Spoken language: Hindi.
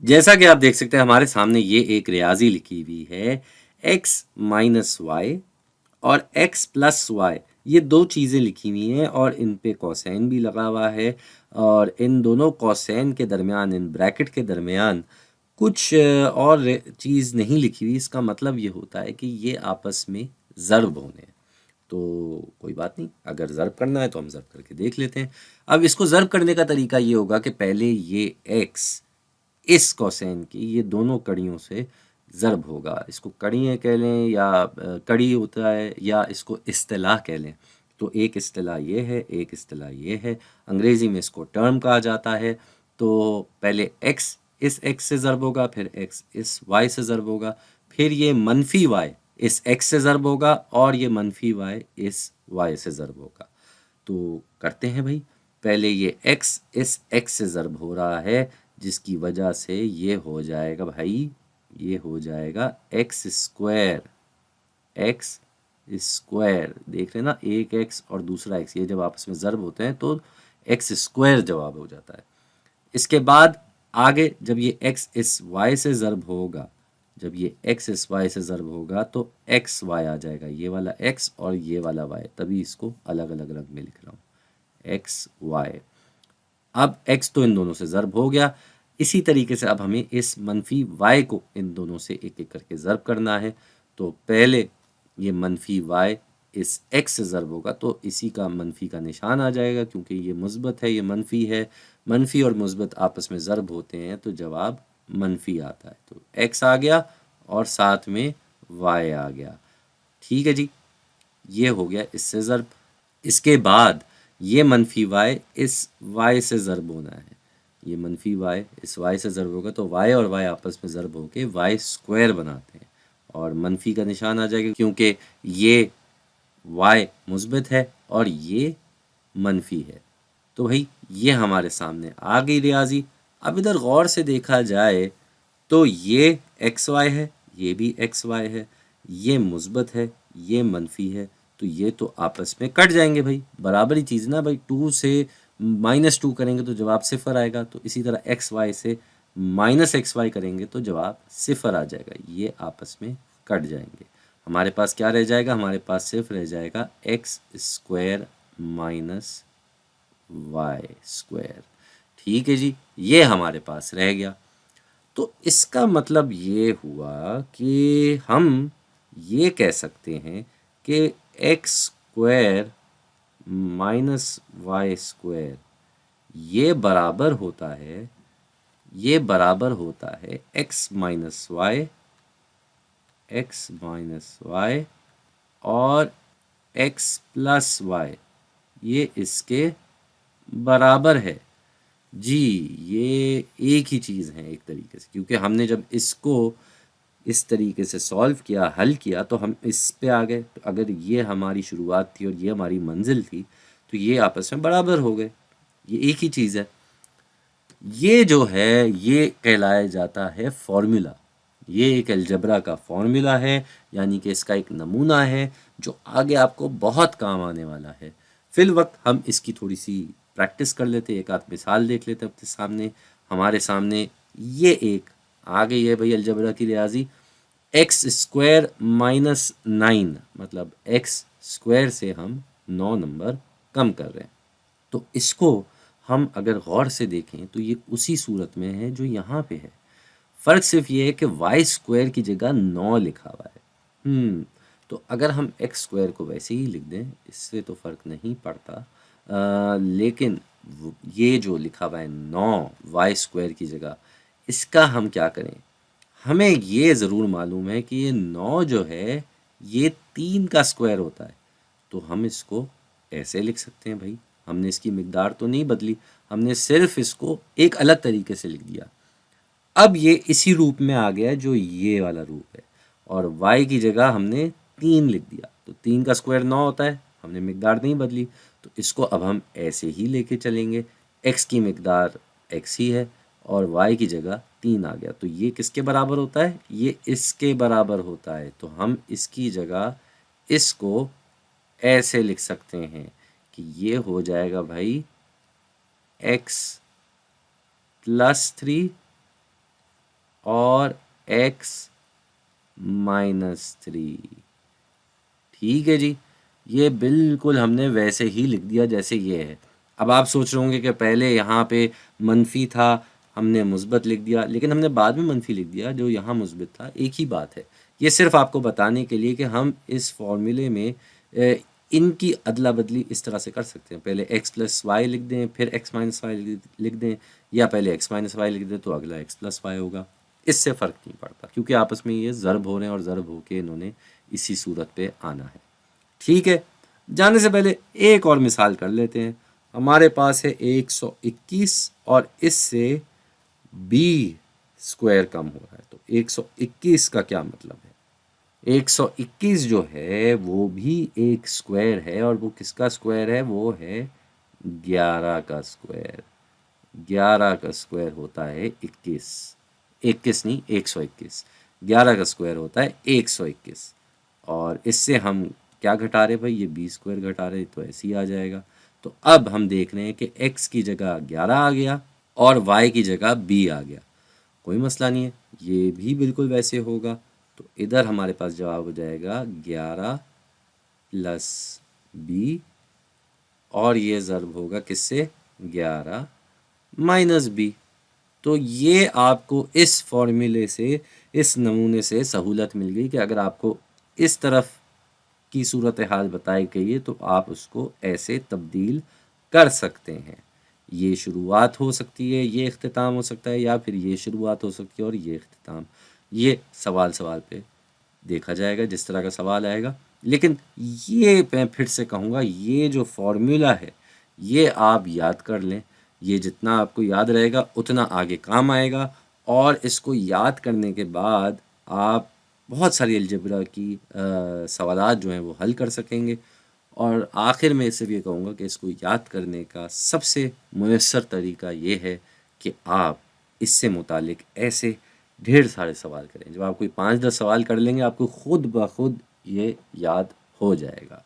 जैसा कि आप देख सकते हैं हमारे सामने ये एक रियाजी लिखी हुई है, x माइनस वाई और x प्लस वाई, ये दो चीज़ें लिखी हुई हैं और इन पे कोसाइन भी लगा हुआ है और इन दोनों कोसाइन के दरमियान, इन ब्रैकेट के दरमियान कुछ और चीज़ नहीं लिखी हुई। इसका मतलब ये होता है कि ये आपस में ज़र्ब होने हैं। तो कोई बात नहीं, अगर ज़र्ब करना है तो हम ज़र्ब करके देख लेते हैं। अब इसको ज़र्ब करने का तरीका ये होगा कि पहले ये x इस कोसेन की ये दोनों कड़ियों से ज़र्ब होगा। इसको कड़ियाँ कह लें या कड़ी होता है या इसको इस्तिलाह कह लें। तो एक इस्तिलाह ये है, एक इस्तिलाह ये है। अंग्रेज़ी में इसको टर्म कहा जाता है। तो पहले x इस x से ज़र्ब होगा, फिर x इस y से ज़र्ब होगा, फिर ये मनफ़ी y इस x से ज़र्ब होगा और ये मनफ़ी y इस y से ज़र्ब होगा। तो करते हैं भाई। पहले ये x इस x से ज़र्ब हो रहा है, जिसकी वजह से ये हो जाएगा भाई, ये हो जाएगा एक्स स्क्वायर। एक्स स्क्वायर देख रहे हैं ना, एक एक्स और दूसरा एक्स, ये जब आपस में ज़र्ब होते हैं तो एक्स स्क्वायर जवाब हो जाता है। इसके बाद आगे जब ये एक्स इस वाई से ज़र्ब होगा, जब ये एक्स इस वाई से ज़र्ब होगा तो एक्स वाई आ जाएगा, ये वाला एक्स और ये वाला वाई, तभी इसको अलग अलग रंग में लिख रहा हूँ, एक्स वाई। अब x तो इन दोनों से ज़र्ब हो गया। इसी तरीके से अब हमें इस मनफ़ी y को इन दोनों से एक एक करके ज़र्ब करना है। तो पहले ये मनफ़ी y इस x से ज़र्ब होगा तो इसी का मनफ़ी का निशान आ जाएगा, क्योंकि ये मुस्बत है, ये मनफ़ी है। मनफ़ी और मुस्बत आपस में ज़र्ब होते हैं तो जवाब मनफ़ी आता है। तो x आ गया और साथ में y आ गया। ठीक है जी, ये हो गया इससे ज़र्ब। इसके बाद ये मनफ़ी y इस y से ज़र्ब होना है। ये मनफ़ी y इस y से ज़र्ब होगा तो y और y आपस में ज़र्ब होके y स्क्वायर बनाते हैं और मनफ़ी का निशान आ जाएगा, क्योंकि ये y मुस्बित है और ये मनफ़ी है। तो भाई ये हमारे सामने आ गई रियाज़ी। अब इधर गौर से देखा जाए तो ये एक्स वाई है, ये भी एक्स वाई है, ये मुस्बत है, ये मनफी है, तो ये तो आपस में कट जाएंगे भाई, बराबर ही चीज़ ना भाई। 2 से -2 करेंगे तो जवाब सिफर आएगा, तो इसी तरह एक्स वाई से -एक्स वाई करेंगे तो जवाब सिफर आ जाएगा, ये आपस में कट जाएंगे। हमारे पास क्या रह जाएगा, हमारे पास सिर्फ रह जाएगा x square minus y square. ठीक है जी, ये हमारे पास रह गया। तो इसका मतलब ये हुआ कि हम ये कह सकते हैं कि x square minus y square ये बराबर होता है, ये बराबर होता है x minus y, x minus y और एक्स प्लस वाई, ये इसके बराबर है जी। ये एक ही चीज़ है एक तरीके से, क्योंकि हमने जब इसको इस तरीके से सॉल्व किया, हल किया, तो हम इस पे आ गए। तो अगर ये हमारी शुरुआत थी और ये हमारी मंजिल थी तो ये आपस में बराबर हो गए, ये एक ही चीज़ है। ये जो है ये कहलाया जाता है फॉर्मूला। ये एक अलजबरा का फॉर्मूला है, यानी कि इसका एक नमूना है जो आगे आपको बहुत काम आने वाला है। फिल वक्त हम इसकी थोड़ी सी प्रैक्टिस कर लेते, एक आध मिसाल देख लेते अपने सामने। हमारे सामने ये एक आ गई है भाई अलजबरा की रियाजी, एक्स स्क्वायर माइनस 9, मतलब एक्स स्क्वायर से हम 9 नंबर कम कर रहे हैं। तो इसको हम अगर गौर से देखें तो ये उसी सूरत में है जो यहाँ पे है। फ़र्क सिर्फ ये है कि वाई स्क्वायर की जगह 9 लिखा हुआ है। तो अगर हम एक्स स्क्वायर को वैसे ही लिख दें, इससे तो फ़र्क नहीं पड़ता। लेकिन ये जो लिखा हुआ है 9 वाई स्क्वायर की जगह, इसका हम क्या करें? हमें ये ज़रूर मालूम है कि ये 9 जो है ये 3 का स्क्वायर होता है, तो हम इसको ऐसे लिख सकते हैं भाई। हमने इसकी मिकदार तो नहीं बदली, हमने सिर्फ इसको एक अलग तरीके से लिख दिया। अब ये इसी रूप में आ गया जो ये वाला रूप है, और y की जगह हमने 3 लिख दिया, तो 3 का स्क्वायर 9 होता है, हमने मिकदार नहीं बदली। तो इसको अब हम ऐसे ही लेके चलेंगे, x की मिकदार x ही है और y की जगह 3 आ गया, तो ये किसके बराबर होता है? ये इसके बराबर होता है। तो हम इसकी जगह इसको ऐसे लिख सकते हैं कि ये हो जाएगा भाई x +3 और x -3। ठीक है जी, ये बिल्कुल हमने वैसे ही लिख दिया जैसे ये है। अब आप सोच रहे होंगे कि पहले यहाँ पे मनफी था, हमने मुस्बत लिख दिया, लेकिन हमने बाद में मनफी लिख दिया, जो यहाँ मुस्बत था, एक ही बात है। ये सिर्फ आपको बताने के लिए कि हम इस फॉर्मूले में इनकी अदला बदली इस तरह से कर सकते हैं, पहले x + y लिख दें, फिर x - y लिख दें, या पहले x - y लिख दें तो अगला x + y होगा। इससे फ़र्क नहीं पड़ता, क्योंकि आपस में ये ज़र्ब हो रहे हैं और ज़र्ब होके इन्होंने इसी सूरत पे आना है। ठीक है, जाने से पहले एक और मिसाल कर लेते हैं। हमारे पास है 121 और इससे b स्क्वायर कम हो रहा है, तो 121 का क्या मतलब है? 121 जो है वो भी एक स्क्वायर है, और वो किसका स्क्वायर है? वो है 11 का स्क्वायर। 11 का स्क्वायर होता है 21, 21 नहीं 121। 11 का स्क्वायर होता है 121, और इससे हम क्या घटा रहे भाई? ये बी स्क्वायर घटा रहे, तो ऐसे ही आ जाएगा। तो अब हम देख रहे हैं कि x की जगह 11 आ गया और y की जगह b आ गया, कोई मसला नहीं है, ये भी बिल्कुल वैसे होगा। तो इधर हमारे पास जवाब हो जाएगा 11 + b, और ये ज़र्ब होगा किससे? 11 - b। तो ये आपको इस फॉर्मूले से, इस नमूने से सहूलत मिल गई कि अगर आपको इस तरफ की सूरत हाल बताई गई है तो आप उसको ऐसे तब्दील कर सकते हैं। ये शुरुआत हो सकती है, ये इख्तिताम हो सकता है, या फिर ये शुरुआत हो सकती है और ये इख्तिताम। ये सवाल पे देखा जाएगा, जिस तरह का सवाल आएगा। लेकिन ये मैं फिर से कहूँगा, ये जो फॉर्मूला है ये आप याद कर लें। ये जितना आपको याद रहेगा उतना आगे काम आएगा, और इसको याद करने के बाद आप बहुत सारी अलजेब्रा की सवालात जो हैं वो हल कर सकेंगे। और आखिर में सिर्फ ये कहूँगा कि इसको याद करने का सबसे मुयस्सर तरीका ये है कि आप इससे मुतालिक ऐसे ढेर सारे सवाल करें। जब आप कोई 5-10 सवाल कर लेंगे, आपको खुद ब खुद ये याद हो जाएगा।